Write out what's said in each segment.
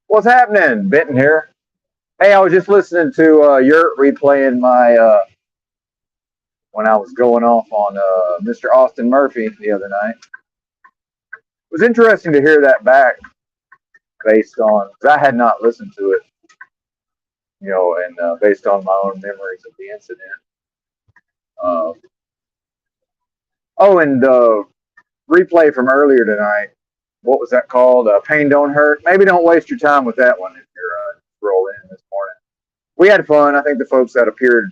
What's happening? Benton here. Hey, I was just listening to Yurt replaying my when I was going off on Mr. Austin Murphy the other night. It was interesting to hear that back based on because I had not listened to it, and based on my own memories of the incident. Uh, oh, and replay from earlier tonight. What was that called? Pain Don't Hurt. Maybe don't waste your time with that one if you're rolling in this morning. We had fun. I think the folks that appeared,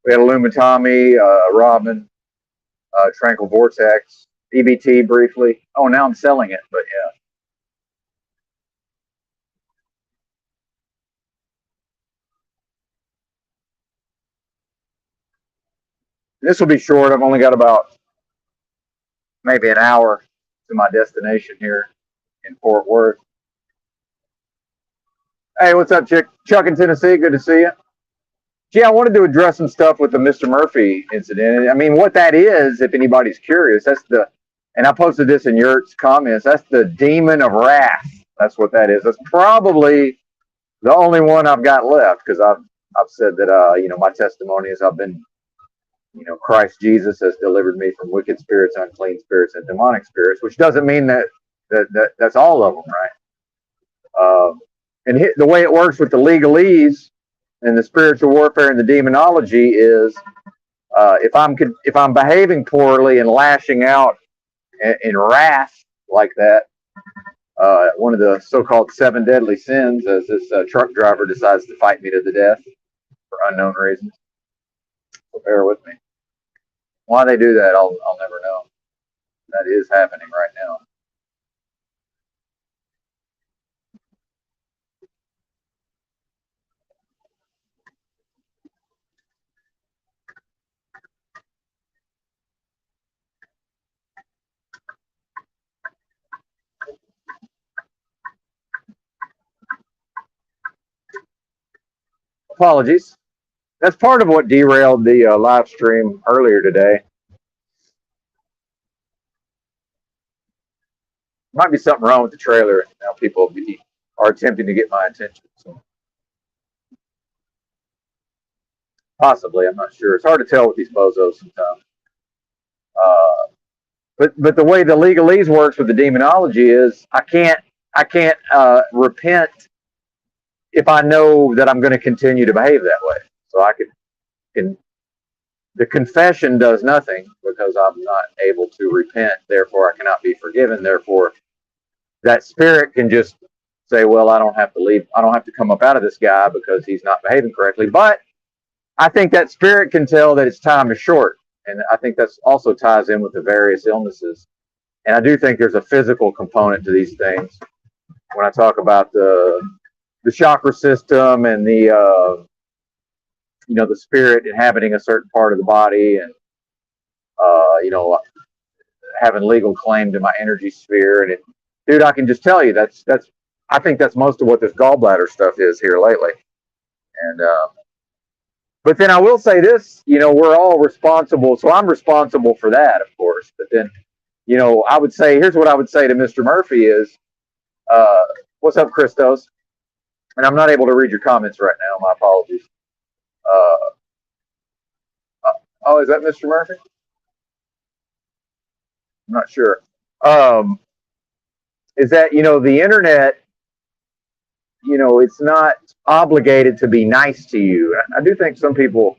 we had Tommy, Robin, Tranquil Vortex, EBT briefly. Oh, now I'm selling it, but yeah. This will be short. I've only got about maybe an hour to my destination here in Fort Worth. Hey, what's up, Chuck in Tennessee? Good to see you. Gee, I wanted to address some stuff with the Mr. Murphy incident. I mean, what that is, if anybody's curious, and I posted this in Yurt's comments, that's the demon of wrath. That's what that is. That's probably the only one I've got left because I've said that, my testimony is I've been, Christ Jesus has delivered me from wicked spirits, unclean spirits, and demonic spirits, which doesn't mean that's all of them, right? And the way it works with the legalese and the spiritual warfare and the demonology is if I'm behaving poorly and lashing out in wrath like that, one of the so-called 7 deadly sins, as this truck driver decides to fight me to the death for unknown reasons. So bear with me. Why they do that, I'll never know. That is happening right now. Apologies. That's part of what derailed the live stream earlier today. Might be something wrong with the trailer. Now people are attempting to get my attention. So. Possibly, I'm not sure. It's hard to tell with these bozos sometimes. But the way the legalese works with the demonology is I can't repent if I know that I'm going to continue to behave that way. So I can the confession does nothing because I'm not able to repent. Therefore, I cannot be forgiven. Therefore, that spirit can just say, well, I don't have to leave. I don't have to come up out of this guy because he's not behaving correctly. But I think that spirit can tell that its time is short. And I think that's also ties in with the various illnesses. And I do think there's a physical component to these things. When I talk about the chakra system and the spirit inhabiting a certain part of the body and having legal claim to my energy sphere. And dude, I can just tell you I think that's most of what this gallbladder stuff is here lately. And but then I will say this, we're all responsible. So I'm responsible for that, of course. But then, I would say, here's what I would say to Mr. Murphy is, what's up, Christos? And I'm not able to read your comments right now. My apologies. Oh, is that Mr. Murphy? I'm not sure. Is that, the internet, it's not obligated to be nice to you. I do think some people,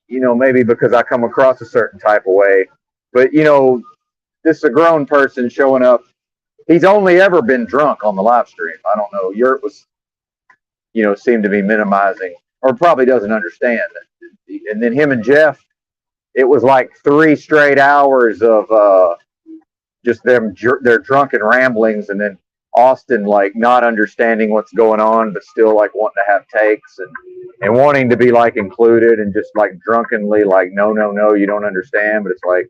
maybe because I come across a certain type of way, but, this is a grown person showing up. He's only ever been drunk on the live stream. I don't know. Yurt was, seemed to be minimizing or probably doesn't understand. And then him and Jeff, it was like 3 straight hours of just their drunken ramblings, and then Austin like not understanding what's going on, but still like wanting to have takes and wanting to be like included and just like drunkenly like no, you don't understand. But it's like,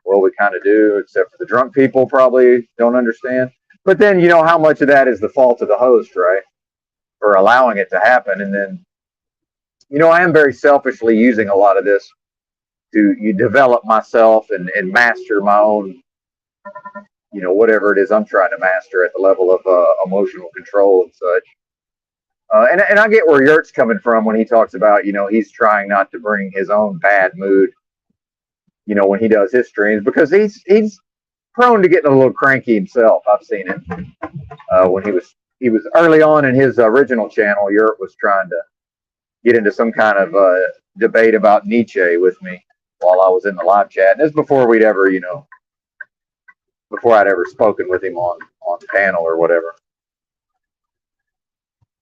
well, we kind of do, except for the drunk people probably don't understand. But then how much of that is the fault of the host, right, for allowing it to happen? And then I am very selfishly using a lot of this to develop myself and master my own whatever it is I'm trying to master at the level of emotional control and such. And I get where Yurt's coming from when he talks about, he's trying not to bring his own bad mood, when he does his streams, because he's prone to getting a little cranky himself. I've seen it when he was early on in his original channel. Yurt was trying to get into some kind of debate about Nietzsche with me while I was in the live chat, and this is before we'd ever, before I'd ever spoken with him on the panel or whatever.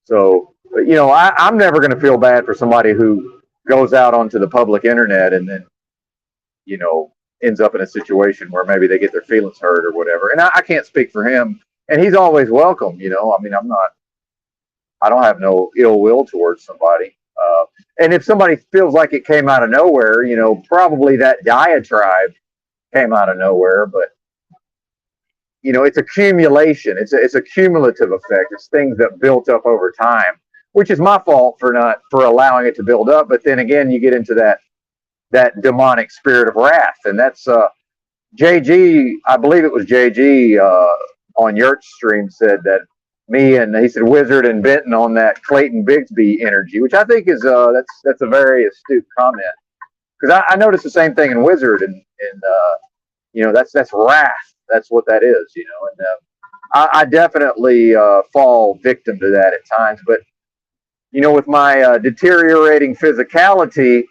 So, I'm never going to feel bad for somebody who goes out onto the public internet and then, ends up in a situation where maybe they get their feelings hurt or whatever. And I can't speak for him. And he's always welcome, I mean, I don't have no ill will towards somebody. And if somebody feels like it came out of nowhere, probably that diatribe came out of nowhere, but it's accumulation. It's a cumulative effect. It's things that built up over time, which is my fault for allowing it to build up. But then again, you get into that demonic spirit of wrath, and that's JG. I believe it was JG on Yurt's stream said that he said Wizard and Benton on that Clayton Bigsby energy, which I think is that's a very astute comment, because I noticed the same thing in Wizard, and that's wrath. That's what that is, and I definitely fall victim to that at times. But, with my deteriorating physicality,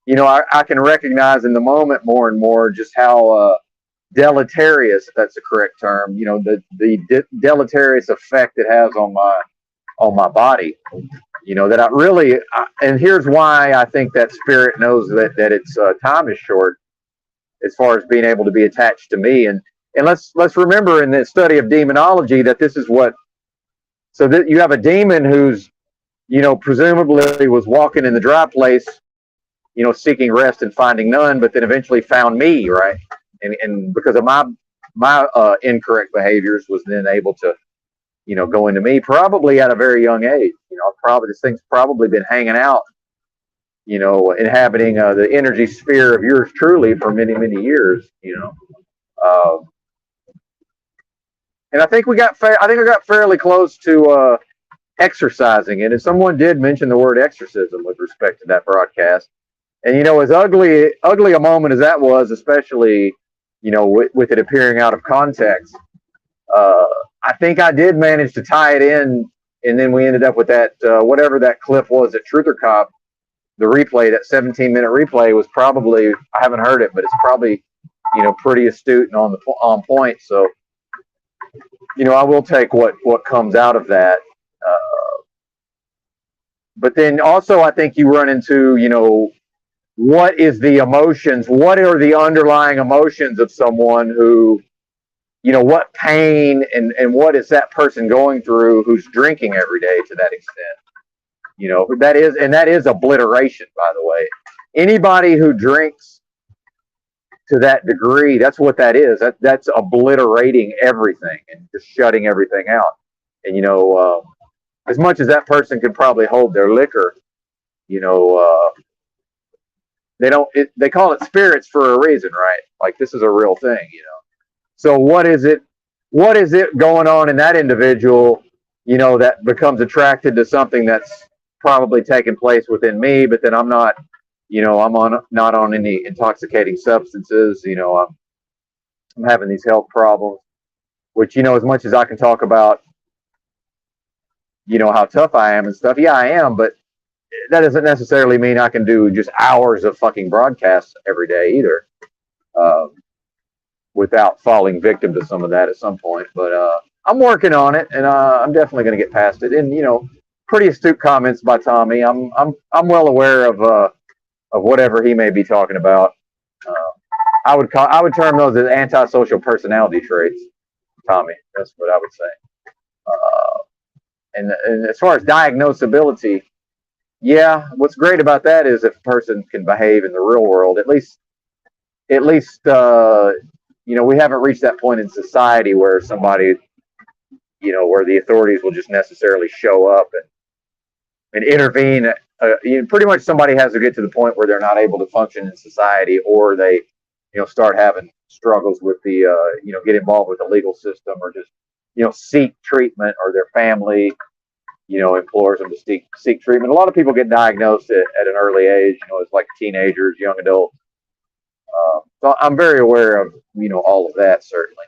I can recognize in the moment more and more just how deleterious, if that's the correct term, the deleterious effect it has on my body. That I really, and here's why I think that spirit knows that its time is short as far as being able to be attached to me. And let's remember in the study of demonology that this is so that you have a demon who's, presumably was walking in the dry place, seeking rest and finding none, but then eventually found me, right? And because of my incorrect behaviors, was then able to, go into me, probably at a very young age. This thing's probably been hanging out, inhabiting the energy sphere of yours truly for many, many years, and I think I got fairly close to exercising it. And someone did mention the word exorcism with respect to that broadcast. And, as ugly a moment as that was, especially, with it appearing out of context, I think I did manage to tie it in. And then we ended up with that, whatever that clip was at Truther Cop, the replay, that 17-minute replay was probably, I haven't heard it, but it's probably, pretty astute and on point. So, I will take what comes out of that. But then also I think you run into, what is the emotions? What are the underlying emotions of someone who, what pain and what is that person going through who's drinking every day to that extent? That is obliteration, by the way. Anybody who drinks to that degree, that's what that is. That's obliterating everything and just shutting everything out. And, as much as that person can probably hold their liquor, they call it spirits for a reason, right? Like, this is a real thing, So what is it going on in that individual, that becomes attracted to something that's probably taking place within me, but then I'm not, not on any intoxicating substances, I'm having these health problems, which, as much as I can talk about, how tough I am and stuff. Yeah, I am, but that doesn't necessarily mean I can do just hours of fucking broadcasts every day either, without falling victim to some of that at some point. But I'm working on it, and I'm definitely going to get past it. And pretty astute comments by Tommy. I'm well aware of whatever he may be talking about. I would term those as antisocial personality traits, Tommy. That's what I would say. And as far as diagnosability, yeah, what's great about that is if a person can behave in the real world, at least, we haven't reached that point in society where somebody, where the authorities will just necessarily show up and intervene. Pretty much somebody has to get to the point where they're not able to function in society, or they, start having struggles with the, get involved with the legal system or just, seek treatment, or their family, implores them to seek treatment. A lot of people get diagnosed at an early age, as like teenagers, young adults. So I'm very aware of, all of that, certainly.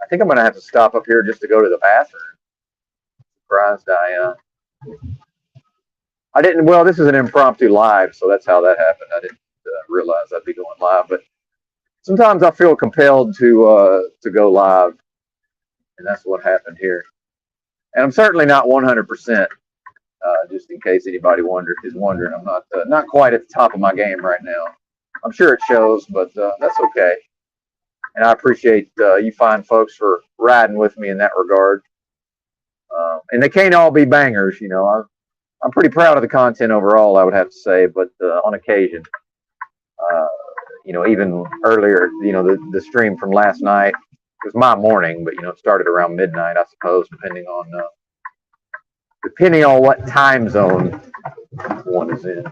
I think I'm going to have to stop up here just to go to the bathroom. Surprised I didn't, well, this is an impromptu live, so that's how that happened. I didn't realize I'd be going live, but sometimes I feel compelled to go live, and that's what happened here. And I'm certainly not 100%. Just in case anybody is wondering, I'm not quite at the top of my game right now. I'm sure it shows, but that's okay. And I appreciate you fine folks for riding with me in that regard. And they can't all be bangers, I'm pretty proud of the content overall, I would have to say, but on occasion, even earlier, the stream from last night was my morning, but it started around midnight, I suppose, depending on what time zone one is in.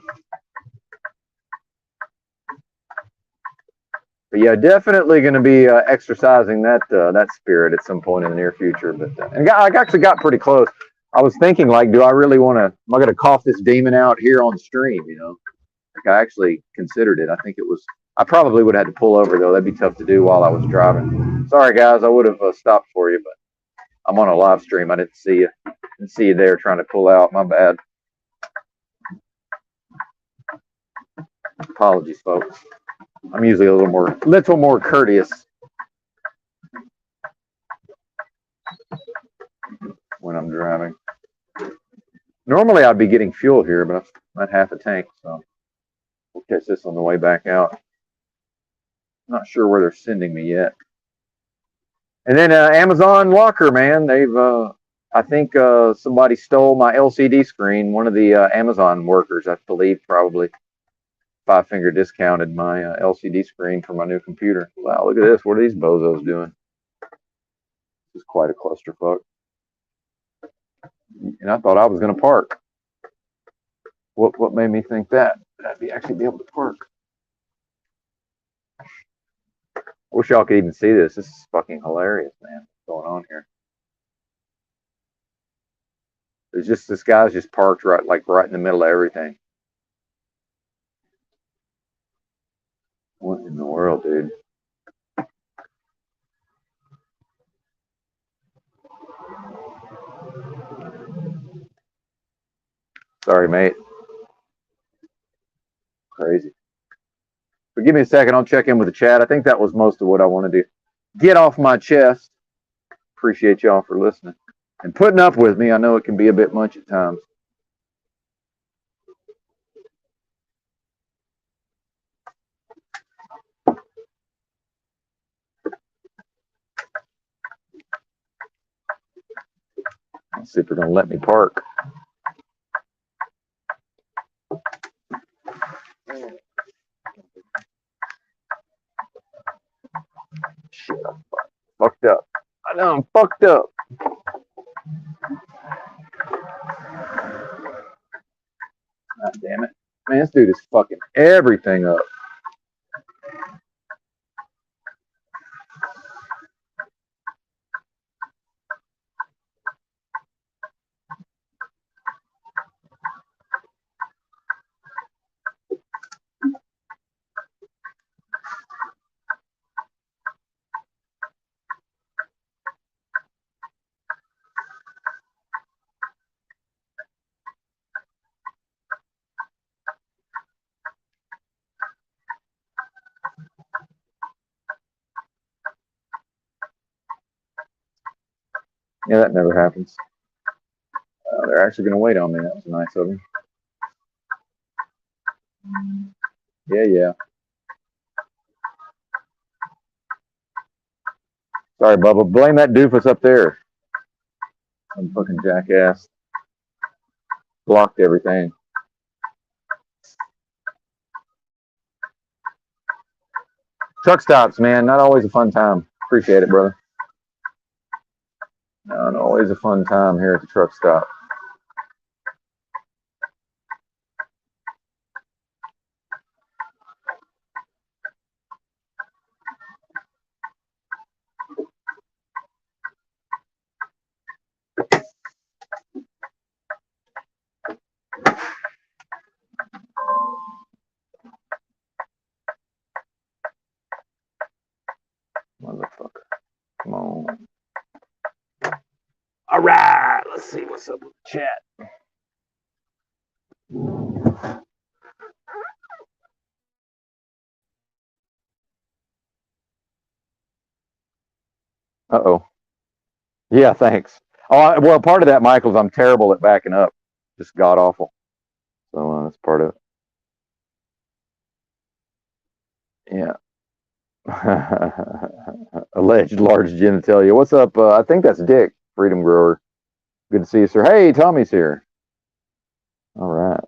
But yeah, definitely going to be exercising that spirit at some point in the near future. But and I actually got pretty close. I was thinking, like, do I really want to? Am I going to cough this demon out here on stream? Like, I actually considered it. I think it was. I probably would have had to pull over though. That'd be tough to do while I was driving. Sorry guys, I would have stopped for you, but I'm on a live stream. I didn't see you. Didn't see you there trying to pull out. My bad. Apologies, folks. I'm usually a little more courteous when I'm driving. Normally I'd be getting fuel here, but I'm at half a tank, so we'll catch this on the way back out. Not sure where they're sending me yet. And then Amazon Locker, man, they've I think somebody stole my LCD screen. One of the Amazon workers, I believe, probably five-finger discounted my LCD screen for my new computer. Wow, look at this. What are these bozos doing? This is quite a clusterfuck. And I thought I was going to park. What made me think that? That I'd actually be able to park. I wish y'all could even see this. This is fucking hilarious, man. What's going on here? There's just, this guy's just parked right in the middle of everything. What in the world, dude? Sorry, mate. Crazy. But give me a second. I'll check in with the chat. I think that was most of what I wanted to get off my chest. Appreciate y'all for listening and putting up with me. I know it can be a bit much at times. Let's see if they're going to let me park. Shit, I'm fucked up. I know I'm fucked up. God damn it. Man, this dude is fucking everything up. Yeah, that never happens. They're actually going to wait on me. That was nice of them. Yeah. Sorry, Bubba. Blame that doofus up there. I'm fucking jackass. Blocked everything. Truck stops, man. Not always a fun time. Appreciate it, brother. Not always a fun time here at the truck stop. see what's up with the chat. Uh-oh. Yeah, thanks. Oh, well, part of that, Michael, is I'm terrible at backing up. Just god awful. So that's part of it. Yeah. Alleged large genitalia. What's up? I think that's Dick, Freedom Grower. Good to see you, sir. Hey, Tommy's here. All right.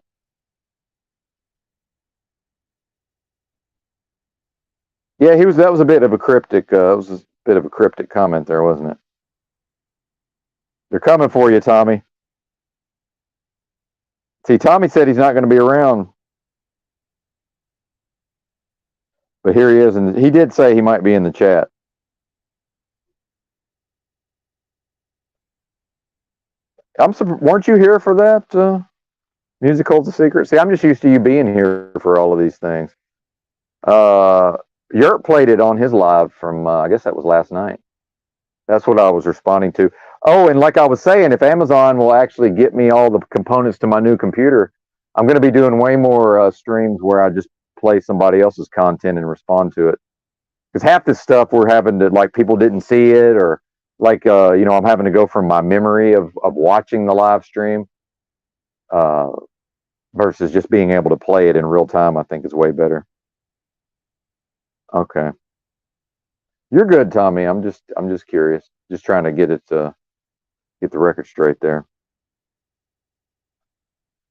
Yeah, he was. That was a bit of a cryptic. It was a bit of a cryptic comment there, wasn't it? They're coming for you, Tommy. See, Tommy said he's not going to be around, but here he is, and he did say he might be in the chat. Weren't you here for that? Musical's a secret. See, I'm just used to you being here for all of these things. Yurt played it on his live from, I guess that was last night. That's what I was responding to. Oh, and like I was saying, if Amazon will actually get me all the components to my new computer, I'm going to be doing way more streams where I just play somebody else's content and respond to it. Because half this stuff we're having to, like, people didn't see it, or like, I'm having to go from my memory of watching the live stream versus just being able to play it in real time. I think is way better. Okay. You're good, Tommy. I'm just curious. Just trying to get the record straight there.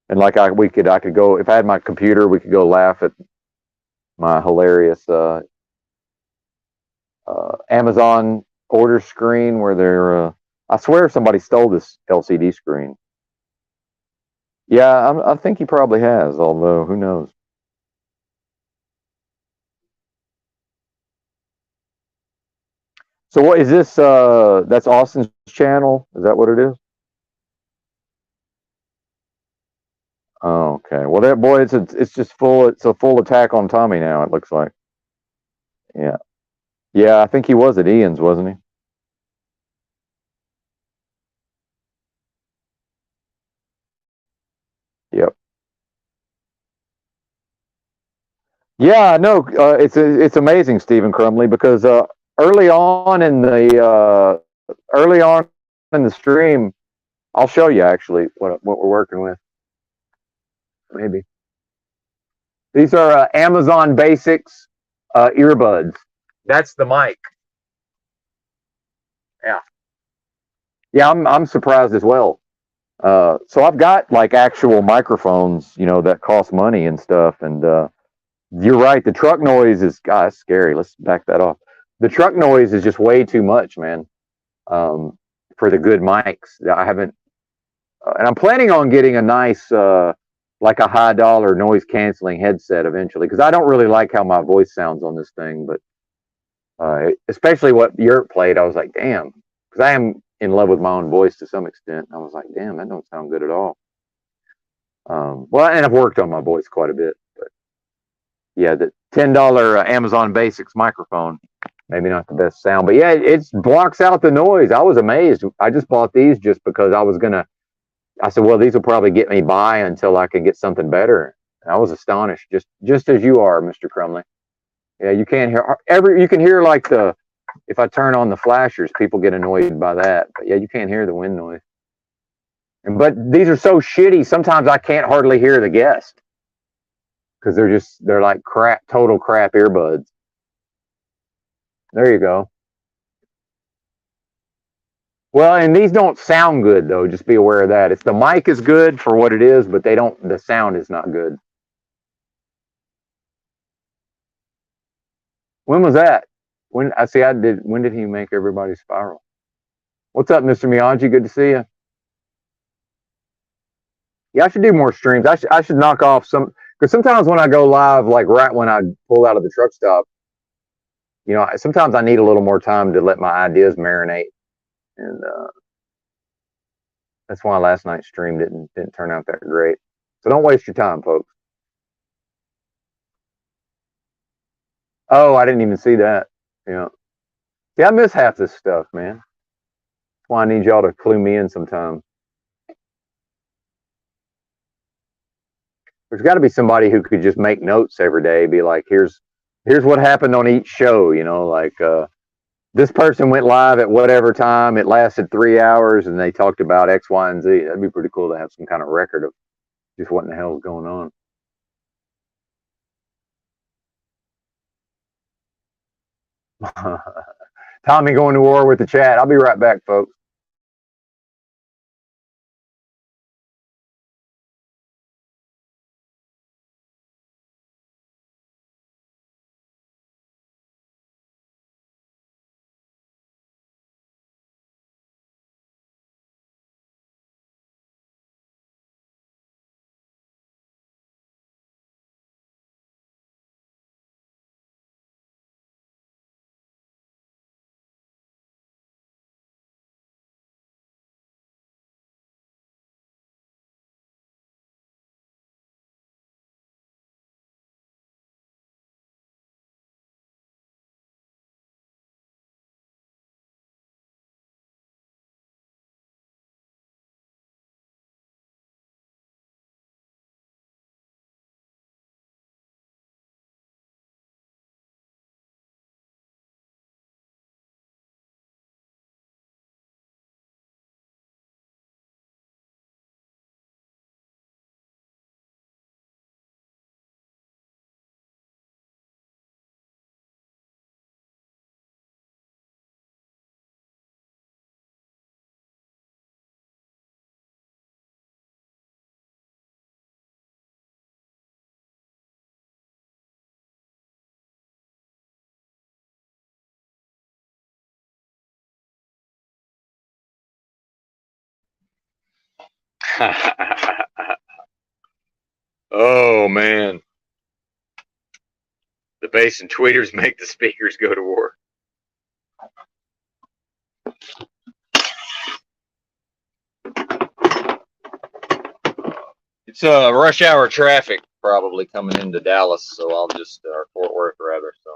And like I could go, if I had my computer, we could go laugh at my hilarious Amazon order screen where they're I swear somebody stole this LCD screen. Yeah, I think he probably has, although who knows. So what is this? That's Austin's channel. Is that what it is? Oh, okay. Well, that boy, it's just full. It's a full attack on Tommy now. It looks like. Yeah. Yeah, I think he was at Ian's, wasn't he? Yep. Yeah, no, it's amazing, Stephen Crumley, because early on in the stream, I'll show you actually what we're working with. Maybe these are Amazon Basics earbuds. That's the mic. Yeah, yeah, I'm surprised as well. So I've got like actual microphones, that cost money and stuff, and you're right. The truck noise is, God, it's scary. Let's back that off. The truck noise is just way too much, man. For the good mics, I haven't, and I'm planning on getting a nice, like a high dollar noise canceling headset eventually, because I don't really like how my voice sounds on this thing. But especially what Yurt played, I was like, damn, because I am in love with my own voice to some extent. I was like, damn, that don't sound good at all. Well, and I've worked on my voice quite a bit, but yeah, the $10 Amazon Basics microphone, maybe not the best sound, but yeah, it blocks out the noise. I was amazed. I just bought these just because I said, well, these will probably get me by until I can get something better. And I was astonished, just as you are, Mr. Crumley. Yeah, you can't hear you can hear like if I turn on the flashers, people get annoyed by that. But yeah, you can't hear the wind noise. But these are so shitty, sometimes I can't hardly hear the guest. Because they're like total crap earbuds. There you go. Well, and these don't sound good though. Just be aware of that. It's the mic is good for what it is, but the sound is not good. When was that? When did he make everybody spiral? What's up, Mr. Miyagi? Good to see you. Yeah, I should do more streams. I should knock off because sometimes when I go live, like right when I pull out of the truck stop, sometimes I need a little more time to let my ideas marinate, and that's why last night's stream didn't turn out that great. So don't waste your time, folks. Oh, I didn't even see that. Yeah. See, I miss half this stuff, man. That's why I need y'all to clue me in sometime. There's got to be somebody who could just make notes every day, be like, here's what happened on each show, like this person went live at whatever time. It lasted 3 hours, and they talked about X, Y, and Z. That'd be pretty cool to have some kind of record of just what in the hell is going on. Tommy going to war with the chat. I'll be right back, folks. Oh man, the bass and tweeters make the speakers go to war. It's rush hour traffic probably coming into Dallas, so I'll just or Fort Worth rather. So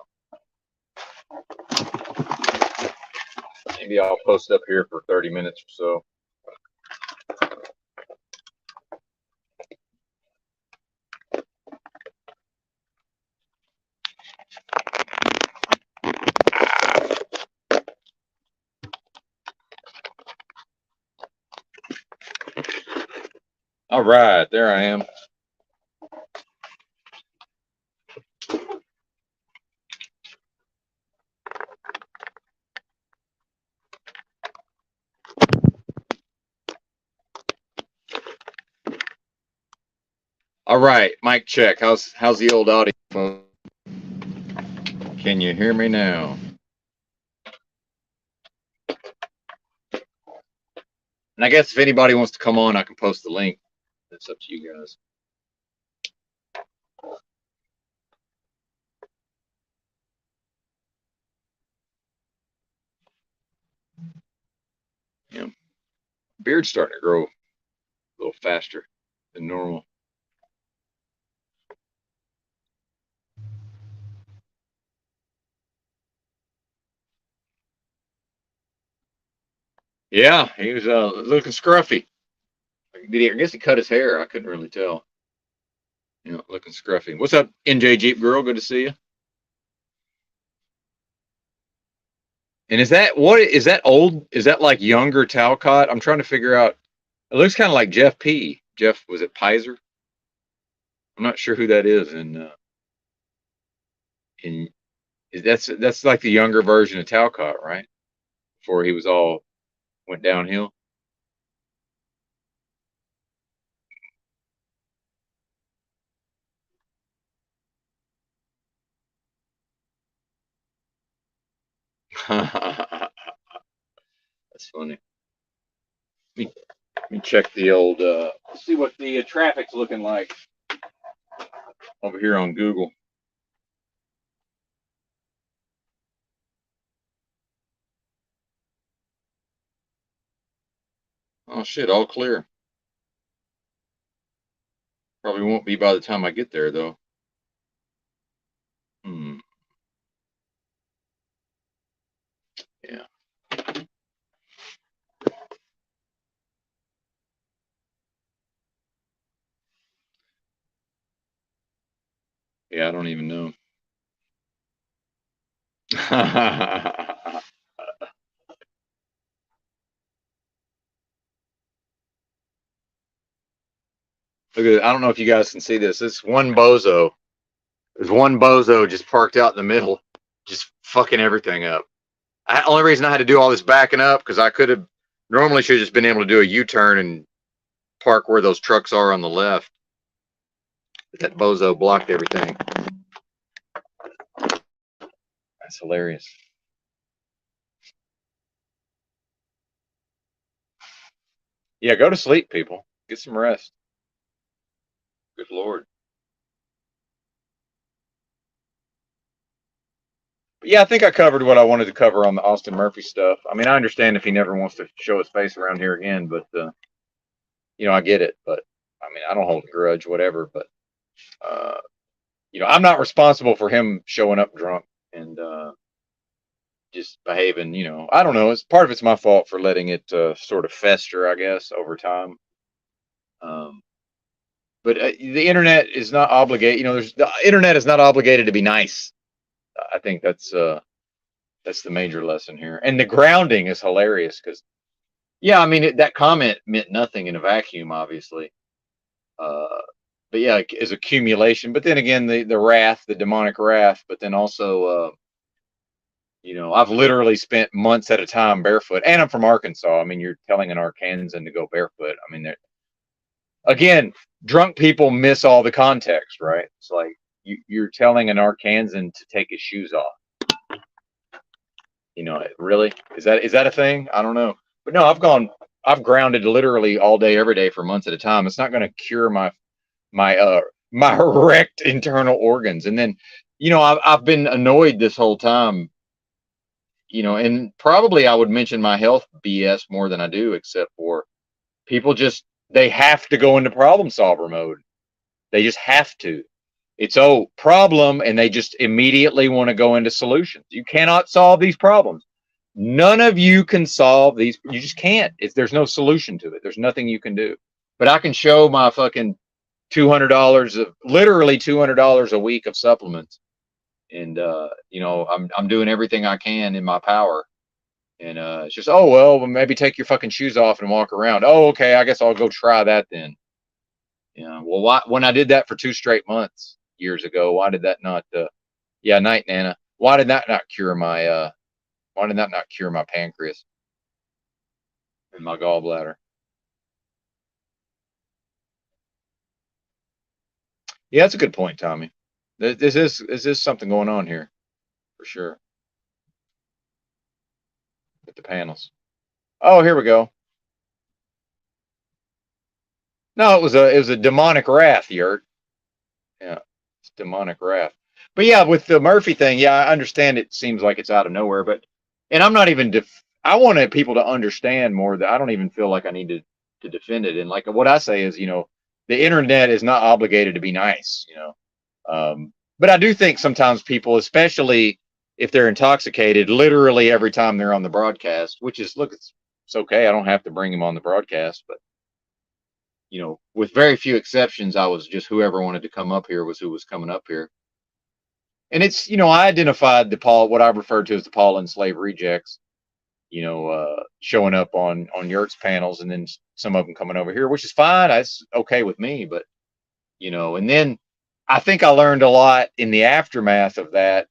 maybe I'll post up here for 30 minutes or so. All right, there I am. All right, mic check. How's the old audio? Can you hear me now? And I guess if anybody wants to come on, I can post the link. It's up to you guys. Yeah, beard's starting to grow a little faster than normal. Yeah, he was looking scruffy. I guess he cut his hair. I couldn't really tell. Looking scruffy. What's up, NJ Jeep Girl? Good to see you. And is that old? Is that like younger Talcott? I'm trying to figure out. It looks kind of like Jeff P. Jeff, was it Pizer? I'm not sure who that is. And that's like the younger version of Talcott, right? Before he was all went downhill. That's funny. Let me check the old. See what the traffic's looking like over here on Google. Oh shit, all clear. Probably won't be by the time I get there though. Yeah. Yeah, I don't even know. Look at, I don't know if you guys can see this. This one bozo. There's one bozo just parked out in the middle, just fucking everything up. Only reason I had to do all this backing up because I could have normally should have just been able to do a U-turn and park where those trucks are on the left. But that bozo blocked everything. That's hilarious. Yeah, go to sleep, people. Get some rest. Good Lord. But yeah, I think I covered what I wanted to cover on the Austin Murphy stuff. I mean, I understand if he never wants to show his face around here again, but I get it. But I mean, I don't hold a grudge, whatever. But uh, I'm not responsible for him showing up drunk and just behaving. I don't know. It's part of it's my fault for letting it sort of fester, I guess, over time. Um, but the internet is not obligated. The internet is not obligated to be nice. I think that's the major lesson here. And the grounding is hilarious because, yeah, I mean, that comment meant nothing in a vacuum, obviously. But yeah, is accumulation. But then again, the wrath, the demonic wrath. But then also, I've literally spent months at a time barefoot, and I'm from Arkansas. I mean, you're telling an Arkansan to go barefoot. I mean, again, drunk people miss all the context, right? It's like you're telling an Arkansan to take his shoes off. Really? Is that a thing? I don't know. But no, I've grounded literally all day, every day for months at a time. It's not going to cure my wrecked internal organs. And then, I've been annoyed this whole time, and probably I would mention my health BS more than I do, except for people they have to go into problem solver mode. They just have to. It's problem, and they just immediately want to go into solutions. You cannot solve these problems. None of you can solve these. You just can't. There's no solution to it. There's nothing you can do. But I can show my fucking $200 of literally $200 a week of supplements, and I'm doing everything I can in my power. And it's just, oh well, maybe take your fucking shoes off and walk around. Oh, okay, I guess I'll go try that then. Well, when I did that for 2 straight months years ago, why did that not? Yeah, night, Nana. Why did that not cure my? Why did that not cure my pancreas and my gallbladder? Yeah, that's a good point, Tommy. This is something going on here for sure with the panels. Oh, here we go. No, it was a demonic wrath, Yurt. Yeah, it's demonic wrath. But yeah, with the Murphy thing, yeah, I understand it seems like it's out of nowhere, and I'm not even I wanted people to understand more that I don't even feel like I need to defend it. And like what I say is, the internet is not obligated to be nice, but I do think sometimes people, especially if they're intoxicated, literally every time they're on the broadcast, which is, look, it's okay. I don't have to bring him on the broadcast, but with very few exceptions, I was just whoever wanted to come up here was who was coming up here. And it's, I identified what I referred to as the Paul and Slave rejects, showing up on Yurt's panels, and then some of them coming over here, which is fine. That's okay with me. But, and then I think I learned a lot in the aftermath of that,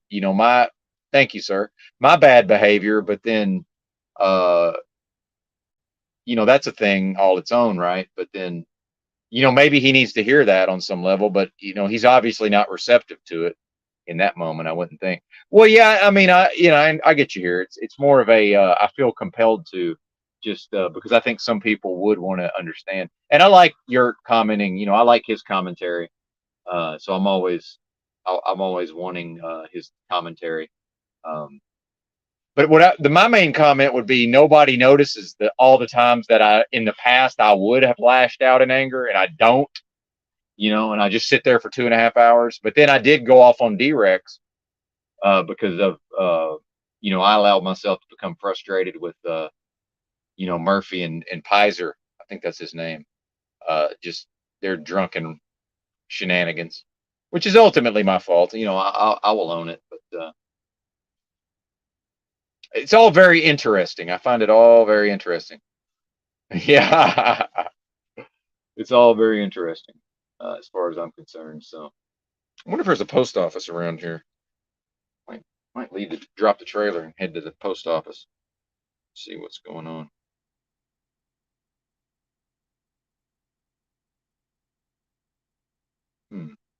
thank you, sir, my bad behavior. But then, that's a thing all its own, right? But then, maybe he needs to hear that on some level, but, he's obviously not receptive to it in that moment, I wouldn't think. Well, yeah, I mean, I get you here. It's more of a, I feel compelled to just, because I think some people would want to understand. And I like your commenting, I like his commentary. So I'm always wanting, his commentary. But my main comment would be, nobody notices that all the times that in the past, I would have lashed out in anger, and I don't, and I just sit there for 2.5 hours. But then I did go off on D-Rex, because of, I allowed myself to become frustrated with, Murphy and Pizer. I think that's his name. Just their drunken shenanigans. which is ultimately my fault. I will own it, but it's all very interesting. I find it all very interesting. Yeah, it's all very interesting as far as I'm concerned. So I wonder if there's a post office around here. Might might leave to drop the trailer and head to the post office. See what's going on.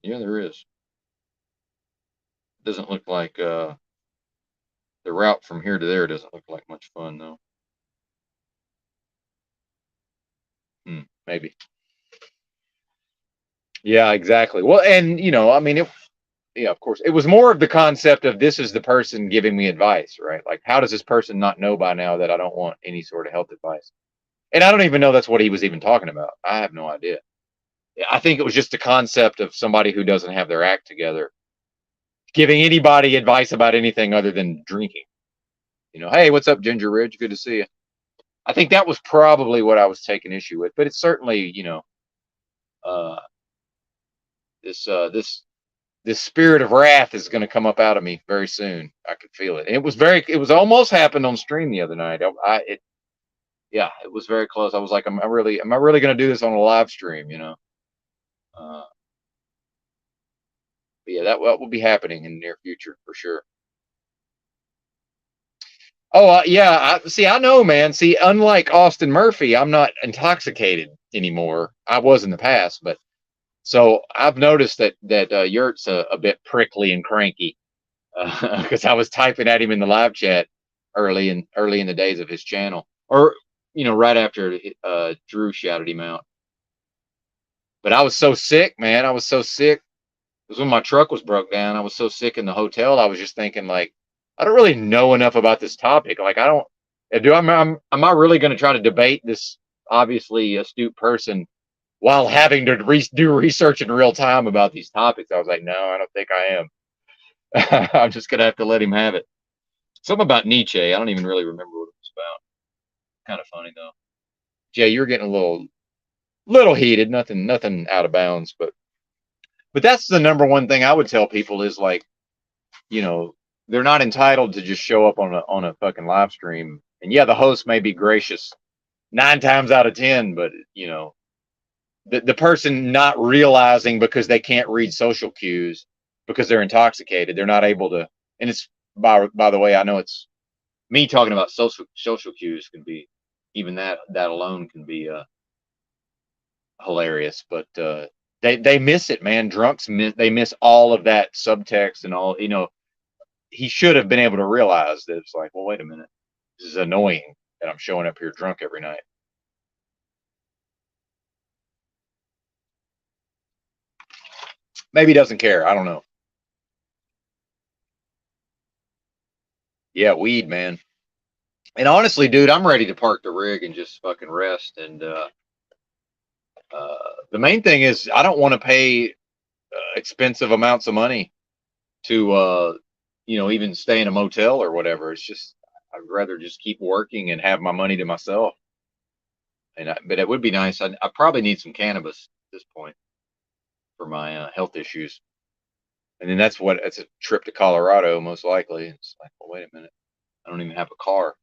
Yeah, there is. Doesn't look like the route from here to there doesn't look like much fun though. Maybe. Yeah, exactly. Well, and I mean, yeah, of course, it was more of the concept of this is the person giving me advice, right? Like, how does this person not know by now that I don't want any sort of health advice? And I don't even know that's what he was even talking about. I have no idea. I think it was just a concept of somebody who doesn't have their act together giving anybody advice about anything other than drinking. Hey, what's up, Ginger Ridge? Good to see you. I think that was probably what I was taking issue with, but it's certainly, uh, this spirit of wrath is going to come up out of me very soon. I could feel it. It was almost happened on stream the other night. Yeah, it was very close. I was like, am I really going to do this on a live stream? Uh, but yeah, that will be happening in the near future for sure. Oh, yeah. See, I know, man. See, unlike Austin Murphy, I'm not intoxicated anymore. I was in the past, but so I've noticed that Yurt's a bit prickly and cranky because I was typing at him in the live chat early in the days of his channel, or right after Drew shouted him out. But I was so sick, man. I was so sick. It was when my truck was broke down. I was so sick in the hotel. I was just thinking, like, I don't really know enough about this topic. Like, I don't. Am I really going to try to debate this obviously astute person while having to do research in real time about these topics? I was like, no, I don't think I am. I'm just going to have to let him have it. Something about Nietzsche. I don't even really remember what it was about. Kind of funny though. Jay, you're getting a little heated. Nothing out of bounds, but that's the number one thing I would tell people is like, you know, they're not entitled to just show up on a fucking live stream. And yeah, the host may be gracious 9 times out of 10, but the person not realizing because they can't read social cues because they're intoxicated, they're not able to. And it's by the way, I know it's me talking about social cues can be even that alone can be hilarious, but they miss it, man. Drunks they miss all of that subtext and all. He should have been able to realize that it's like, well, wait a minute, this is annoying that I'm showing up here drunk every night. Maybe he doesn't care. I don't know. Yeah, weed, man. And honestly, dude, I'm ready to park the rig and just fucking rest. And the main thing is, I don't want to pay expensive amounts of money to, even stay in a motel or whatever. It's just, I'd rather just keep working and have my money to myself. But it would be nice. I probably need some cannabis at this point for my health issues. And then it's a trip to Colorado, most likely. It's like, well, wait a minute. I don't even have a car.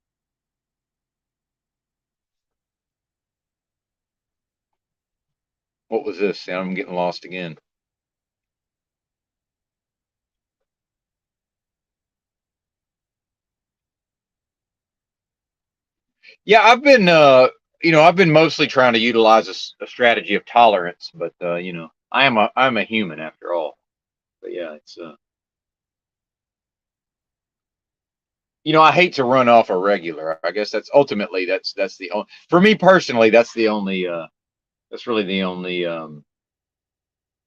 What was this? I'm getting lost again. Yeah, I've been mostly trying to utilize a strategy of tolerance, but I'm a human after all. But yeah, it's I hate to run off a regular. I guess that's ultimately that's the only, for me personally, that's really the only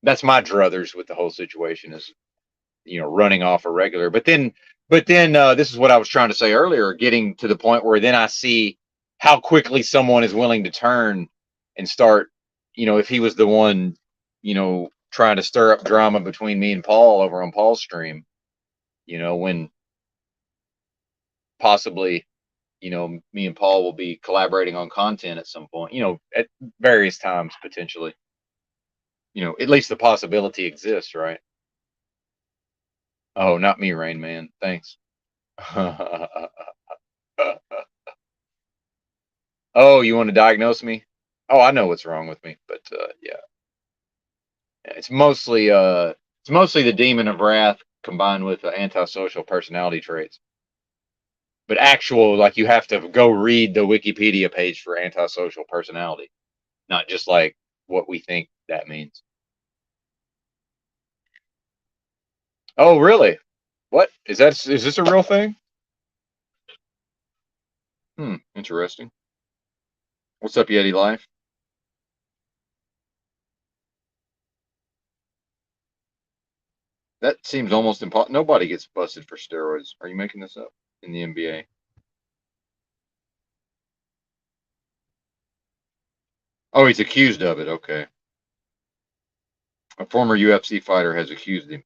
that's my druthers with the whole situation is running off a regular. But then this is what I was trying to say earlier, getting to the point where then I see how quickly someone is willing to turn and start, if he was the one, trying to stir up drama between me and Paul over on Paul's stream, when possibly, me and Paul will be collaborating on content at some point, at various times potentially. At least the possibility exists, right? Oh, not me, Rain Man. Thanks. Oh, you want to diagnose me? Oh, I know what's wrong with me, but yeah, it's mostly the demon of wrath combined with antisocial personality traits. But actual, like, you have to go read the Wikipedia page for antisocial personality, not just like what we think that means. Oh, really? What is that? Is this a real thing? Hmm, interesting. What's up, Yeti Life? That seems almost impossible. Nobody gets busted for steroids. Are you making this up in the NBA? Oh, he's accused of it. Okay. A former UFC fighter has accused him.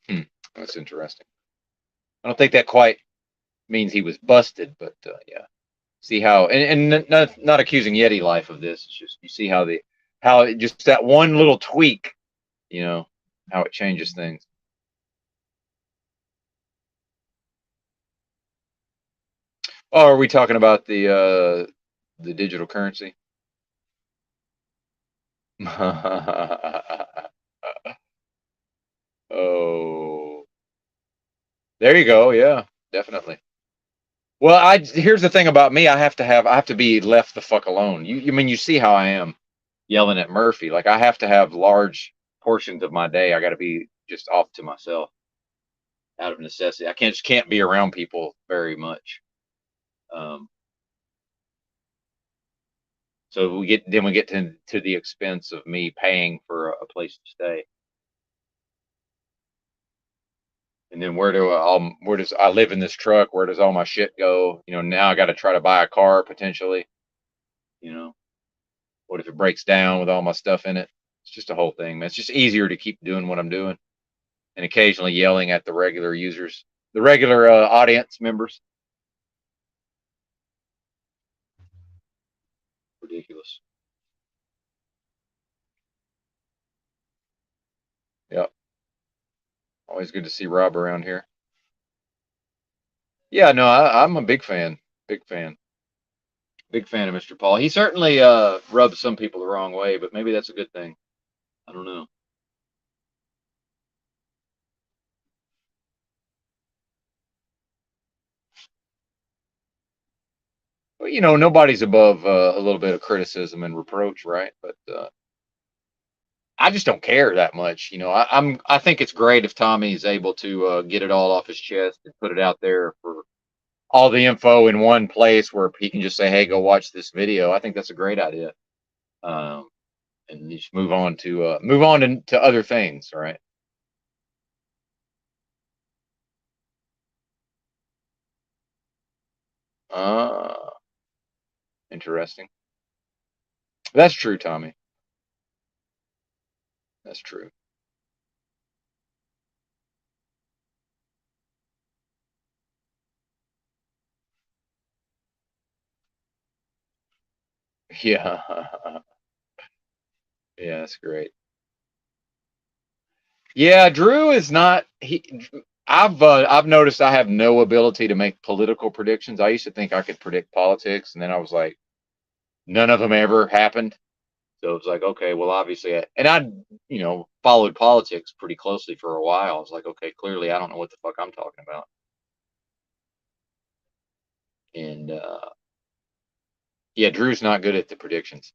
Hmm, that's interesting. I don't think that quite means he was busted, but yeah. See how, and not accusing Yeti Life of this. It's just you see how just that one little tweak, you know, how it changes things. Oh, are we talking about the digital currency? Oh, there you go. Yeah, definitely. Well, here's the thing about me. I have to be left the fuck alone. You mean you see how I am yelling at Murphy? Like I have to have large portions of my day. I got to be just off to myself out of necessity. I can't be around people very much. Um, so we get to the expense of me paying for a place to stay. And then where does I live in this truck? Where does all my shit go? You know, now I got to try to buy a car potentially. You know, what if it breaks down with all my stuff in it? It's just a whole thing, man. It's just easier to keep doing what I'm doing and occasionally yelling at the regular users, the regular audience members. Ridiculous. Yep. Always good to see Rob around here. Yeah, no, I'm a big fan. Big fan. Big fan of Mr. Paul. He certainly rubs some people the wrong way, but maybe that's a good thing. I don't know. Well, you know, nobody's above a little bit of criticism and reproach, right? But I just don't care that much. You know, I think it's great if Tommy is able to get it all off his chest and put it out there for all the info in one place where he can just say, "Hey, go watch this video." I think that's a great idea. Um, and just move on to other things, right? Uh, Interesting. That's true, Tommy. That's true. Yeah, yeah, that's great. Yeah, Drew is not he. I've noticed I have no ability to make political predictions. I used to think I could predict politics, and then I was like, none of them ever happened. So it's like, okay, well, obviously, and I, you know, followed politics pretty closely for a while. I was like, okay, clearly, I don't know what the fuck I'm talking about. And yeah, Drew's not good at the predictions.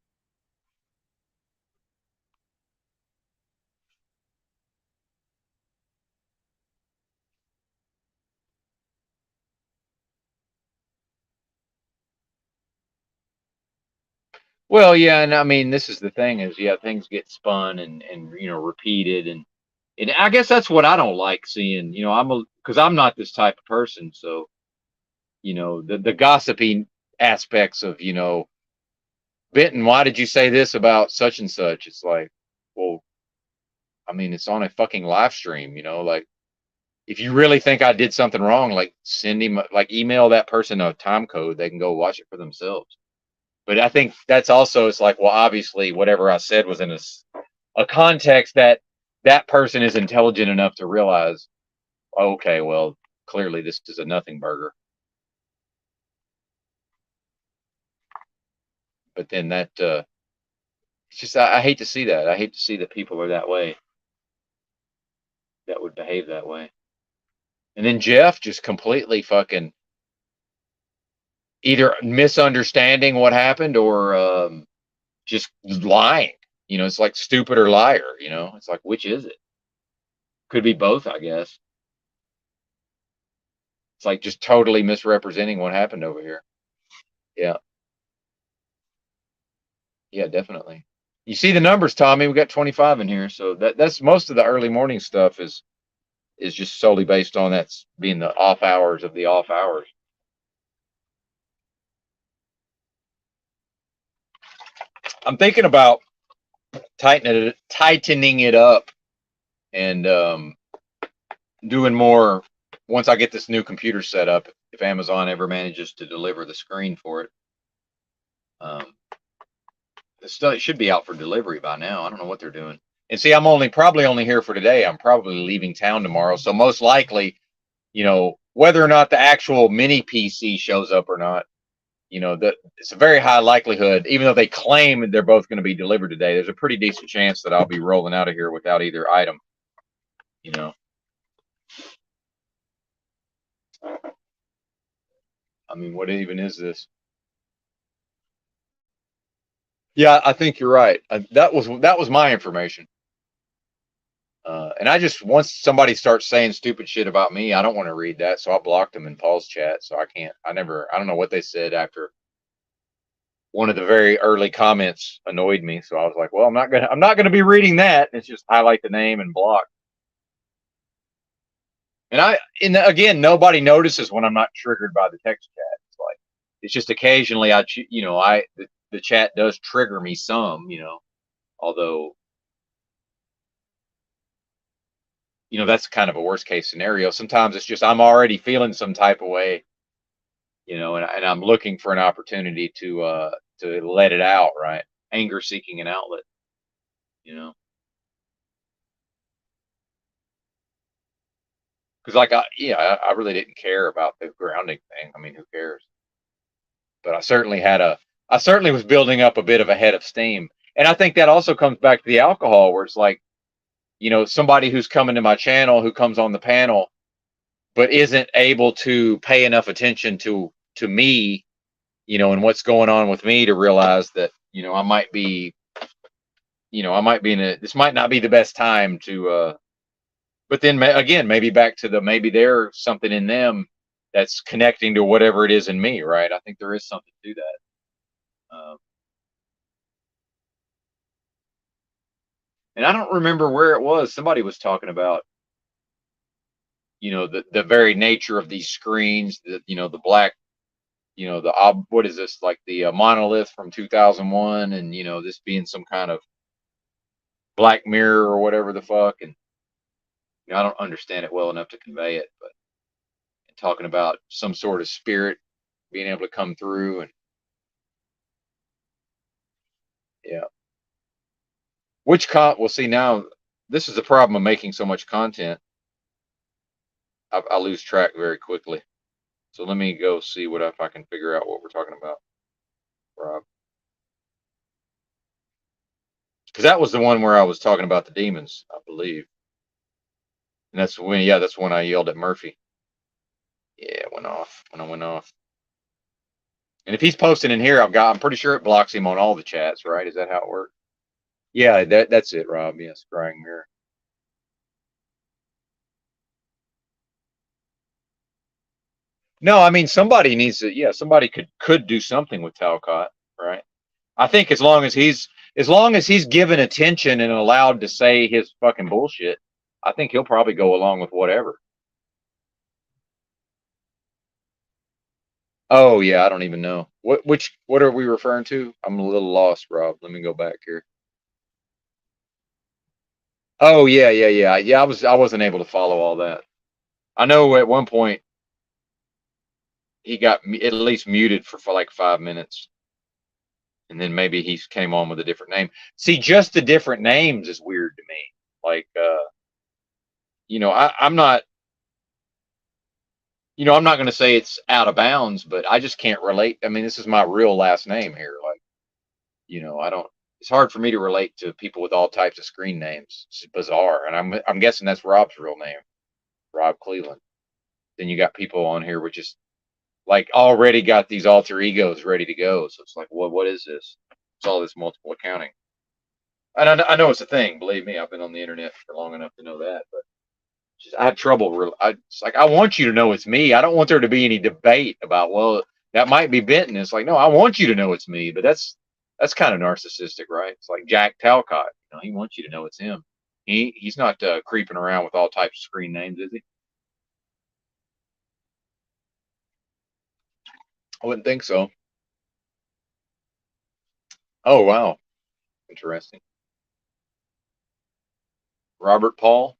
Well, yeah, and I mean, this is the thing is, yeah, things get spun and you know repeated, and I guess that's what I don't like seeing. You know, because I'm not this type of person, so you know the gossiping aspects of Benton, why did you say this about such and such? It's like, well, I mean, it's on a fucking live stream, you know, like if you really think I did something wrong, like send him, like email that person a time code, they can go watch it for themselves. But I think that's also, it's like, well, obviously whatever I said was in a a context that that person is intelligent enough to realize, okay, well, clearly this is a nothing burger. But then that, it's just, I hate to see that. I hate to see that people are that way, that would behave that way. And then Jeff just completely fucking either misunderstanding what happened or just lying. You know, it's like stupid or liar. You know, it's like, which is it? Could be both, I guess. It's like just totally misrepresenting what happened over here. Yeah. Yeah, definitely. You see the numbers, Tommy. We got 25 in here, so that's most of the early morning stuff is just solely based on that's being the off hours of the off hours. I'm thinking about tightening it up and doing more once I get this new computer set up. If Amazon ever manages to deliver the screen for it, it should be out for delivery by now. I don't know what they're doing. And see, I'm probably only here for today. I'm probably leaving town tomorrow, so most likely, you know, whether or not the actual mini PC shows up or not, you know, it's a very high likelihood, even though they claim they're both going to be delivered today, there's a pretty decent chance that I'll be rolling out of here without either item, you know. I mean, what even is this? Yeah, I think you're right. That was my information. And I just, once somebody starts saying stupid shit about me, I don't want to read that, so I blocked them in Paul's chat. So I can't. I don't know what they said after one of the very early comments annoyed me. So I was like, well, I'm not gonna be reading that. It's just highlight the name and block. And again, nobody notices when I'm not triggered by the text chat. It's like, it's just occasionally the chat does trigger me some, you know, although, you know, that's kind of a worst case scenario. Sometimes it's just, I'm already feeling some type of way, you know, and I'm looking for an opportunity to let it out, right? Anger seeking an outlet, you know, because I really didn't care about the grounding thing. I mean, who cares? But I certainly was building up a bit of a head of steam. And I think that also comes back to the alcohol, where it's like, you know, somebody who's coming to my channel, who comes on the panel, but isn't able to pay enough attention to me, you know, and what's going on with me, to realize that, you know, I might be this might not be the best time to, but then again, maybe back to maybe there's something in them that's connecting to whatever it is in me, right? I think there is something to that. And I don't remember where it was. Somebody was talking about, you know, the very nature of these screens, you know, the black, you know, what is this, like the monolith from 2001, and, you know, this being some kind of Black Mirror or whatever the fuck. And, you know, I don't understand it well enough to convey it, but talking about some sort of spirit being able to come through. And yeah, we'll see. Now this is the problem of making so much content. I lose track very quickly. So let me go see if I can figure out what we're talking about, Rob. Because that was the one where I was talking about the demons, I believe. And that's when I yelled at Murphy. Yeah, it went off when I went off. And if he's posting in here, I'm pretty sure it blocks him on all the chats, right? Is that how it works? Yeah, that's it, Rob. Yes, crying mirror. No, I mean, somebody needs to. Yeah, somebody could do something with Talcott, right? I think as long as he's given attention and allowed to say his fucking bullshit, I think he'll probably go along with whatever. Oh yeah, I don't even know what are we referring to? I'm a little lost, Rob. Let me go back here. Oh yeah. I wasn't able to follow all that. I know at one point he got at least muted for like 5 minutes, and then maybe he came on with a different name. See, just the different names is weird to me. Like, I'm not, I'm not going to say it's out of bounds, but I just can't relate. I mean, this is my real last name here. Like, I don't. It's hard for me to relate to people with all types of screen names. It's bizarre, and I'm guessing that's Rob's real name, Rob Cleveland. Then you got people on here with just like already got these alter egos ready to go. So it's like, what is this? It's all this multiple accounting. And I know it's a thing. Believe me, I've been on the internet for long enough to know that. But I had trouble. It's like I want you to know it's me. I don't want there to be any debate about, well, that might be Benton. It's like, no, I want you to know it's me. But that's kind of narcissistic, right? It's like Jack Talcott. He wants you to know it's him. He's not creeping around with all types of screen names, is he? I wouldn't think so. Oh, wow. Interesting. Robert Paul.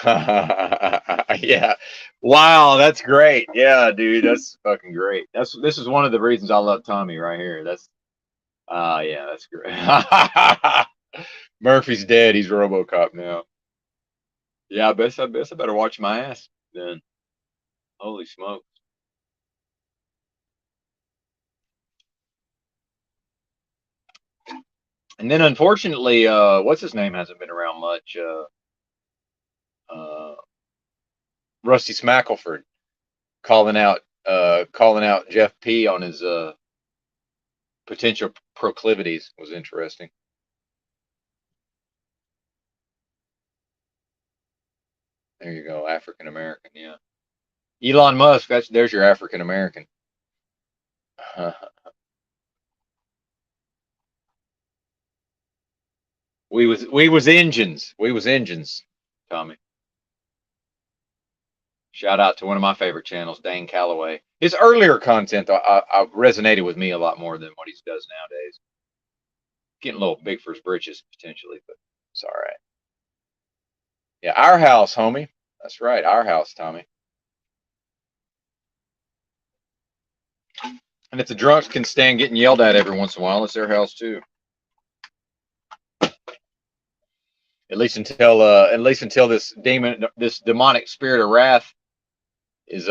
Yeah. Wow, that's great. Yeah, dude, that's fucking great. This is one of the reasons I love Tommy right here. Yeah, that's great. Murphy's dead. He's RoboCop now. Yeah, I better watch my ass then. Holy smokes. And then unfortunately, what's his name hasn't been around much. Uh, Rusty Smackleford calling out Jeff P on his potential proclivities was interesting. There you go, African American. Yeah, Elon Musk. There's your African American. We was engines. We was engines, Tommy. Shout out to one of my favorite channels, Dane Calloway. His earlier content I resonated with me a lot more than what he does nowadays. Getting a little big for his britches potentially, but it's all right. Yeah, our house, homie. That's right, our house, Tommy. And if the drunks can stand getting yelled at every once in a while, it's their house too. At least until this demonic spirit of wrath is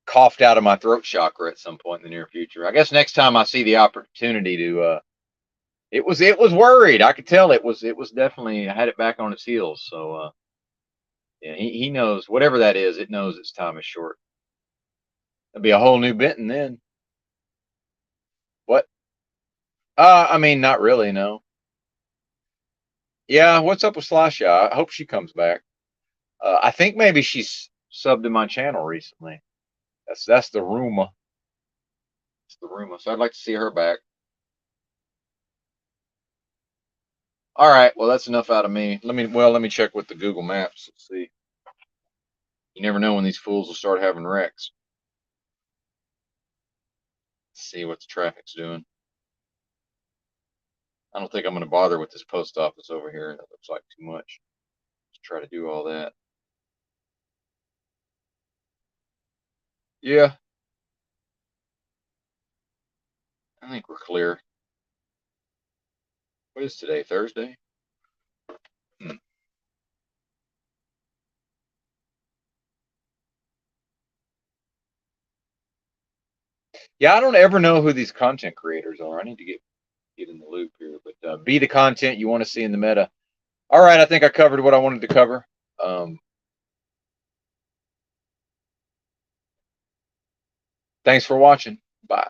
coughed out of my throat chakra at some point in the near future. I guess next time I see the opportunity to it was worried. I could tell it was definitely had it back on its heels. So yeah, he knows whatever that is, it knows its time is short. There'll be a whole new Benton then. What? I mean, not really, no. Yeah, what's up with Slasha? I hope she comes back. I think maybe she's subbed to my channel recently. That's the rumor. It's the rumor. So I'd like to see her back. All right. Well, that's enough out of me. Let me check with the Google Maps. Let's see. You never know when these fools will start having wrecks. Let's see what the traffic's doing. I don't think I'm going to bother with this post office over here. That looks like too much. Let's try to do all that. Yeah. I think we're clear. What is today? Thursday? Yeah, I don't ever know who these content creators are. I need to get in the loop here. But be the content you want to see in the meta. All right, I think I covered what I wanted to cover. Thanks for watching. Bye.